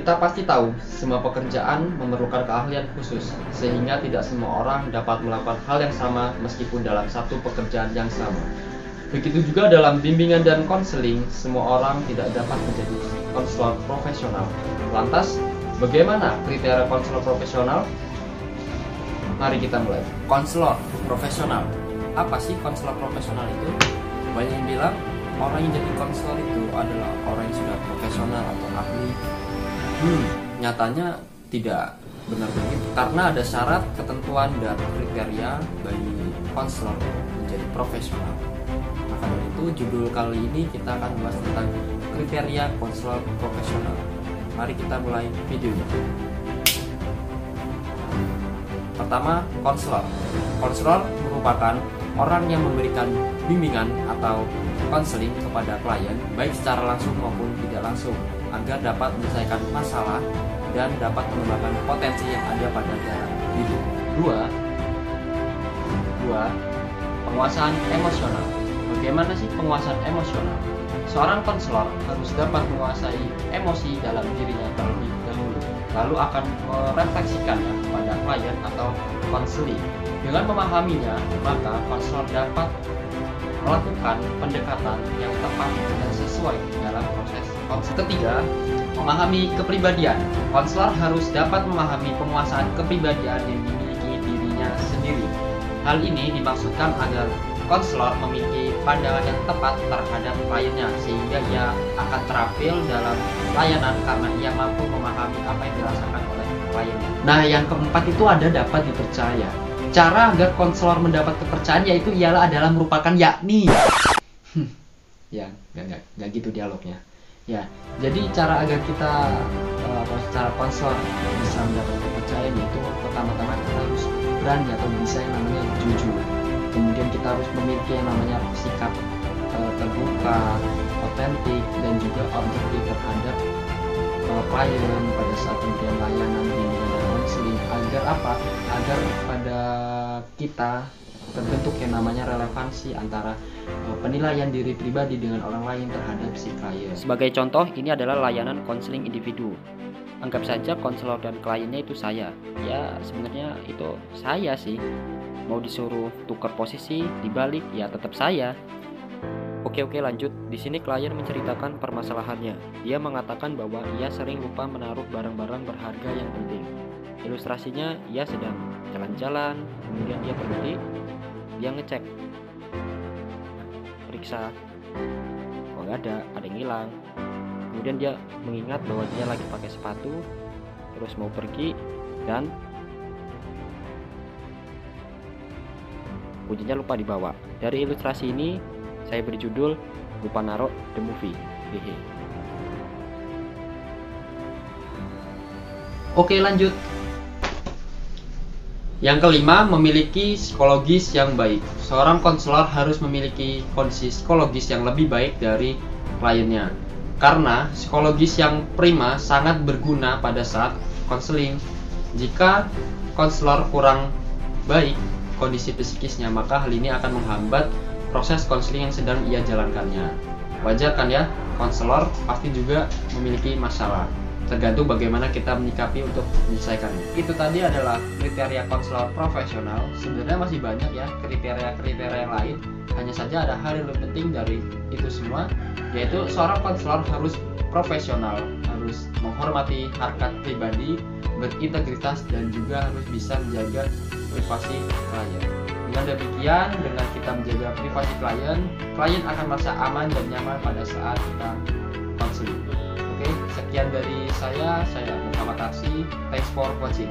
Kita pasti tahu, semua pekerjaan memerlukan keahlian khusus, sehingga tidak semua orang dapat melakukan hal yang sama meskipun dalam satu pekerjaan yang sama. Begitu juga dalam bimbingan dan konseling, semua orang tidak dapat menjadi konselor profesional. Lantas, bagaimana kriteria konselor profesional? Mari kita mulai. Konselor profesional. Apa sih konselor profesional itu? Banyak yang bilang orang yang jadi konselor itu adalah orang yang sudah profesional atau ahli. Nyatanya tidak benar begitu, karena ada syarat, ketentuan, dan kriteria bagi konselor menjadi profesional. Maka dari itu judul kali ini kita akan membahas tentang kriteria konselor profesional. Mari kita mulai videonya. Pertama, konselor. Konselor merupakan orang yang memberikan bimbingan atau konseling kepada klien, baik secara langsung maupun tidak langsung, agar dapat menyelesaikan masalah dan dapat mengembangkan potensi yang ada pada diri. Dua, penguasaan emosional. Bagaimana sih penguasaan emosional? Seorang konselor harus dapat menguasai emosi dalam dirinya terlebih dahulu, lalu akan merefleksikannya kepada klien atau konseling. Dengan memahaminya, maka konselor dapat melakukan pendekatan yang tepat dan sesuai dalam proses konseling. Ketiga, memahami kepribadian. Konselor harus dapat memahami penguasaan kepribadian yang dimiliki dirinya sendiri. Hal ini dimaksudkan agar konselor memiliki pandangan yang tepat terhadap kliennya, sehingga ia akan terampil dalam layanan karena ia mampu memahami apa yang dirasakan oleh kliennya. Nah, yang keempat itu ada dapat dipercaya. Cara agar konselor mendapat kepercayaan yaitu adalah merupakan yakni. Ya, nggak gitu dialognya. Ya, jadi cara agar kita secara konselor bisa mendapat kepercayaan yaitu pertama-tama kita harus berani atau bisa yang namanya jujur. Kemudian kita harus memiliki yang namanya sikap terbuka, otentik, dan juga objektif terhadap klien pada saat pemberian layanan bimbingan dan konseling. Agar apa? Agar pada kita terbentuk yang namanya relevansi antara penilaian diri pribadi dengan orang lain terhadap si klien. Sebagai contoh, ini adalah layanan konseling individu. Anggap saja konselor dan kliennya itu saya. Ya, sebenarnya itu saya sih. Mau disuruh tukar posisi, dibalik, ya tetap saya. Oke, lanjut. Di sini klien menceritakan permasalahannya. Dia mengatakan bahwa ia sering lupa menaruh barang-barang berharga yang penting. Ilustrasinya, ia sedang jalan-jalan, kemudian dia berhenti, dia ngecek, periksa, kok nggak ada yang hilang. Kemudian dia mengingat bahwa dia lagi pakai sepatu, terus mau pergi, dan kuncinya lupa dibawa. Dari ilustrasi ini saya beri judul lupa naruh the movie. Oke, lanjut. Yang kelima, memiliki psikologis yang baik. Seorang konselor harus memiliki kondisi psikologis yang lebih baik dari kliennya, karena psikologis yang prima sangat berguna pada saat konseling. Jika konselor kurang baik kondisi psikisnya, maka hal ini akan menghambat proses konseling yang sedang ia jalankannya. Wajar kan ya, konselor pasti juga memiliki masalah. Tergantung bagaimana kita menyikapi untuk menyelesaikannya. Itu tadi adalah kriteria konselor profesional. Sebenarnya masih banyak ya kriteria yang lain. Hanya saja ada hal yang lebih penting dari itu semua, yaitu seorang konselor harus profesional, harus menghormati harkat pribadi, berintegritas, dan juga harus bisa menjaga privasi klien. Dengan demikian, dengan kita menjaga privasi klien akan merasa aman dan nyaman pada saat kita konseling. Oke, sekian dari saya Muhammad Arsy. Thanks for watching.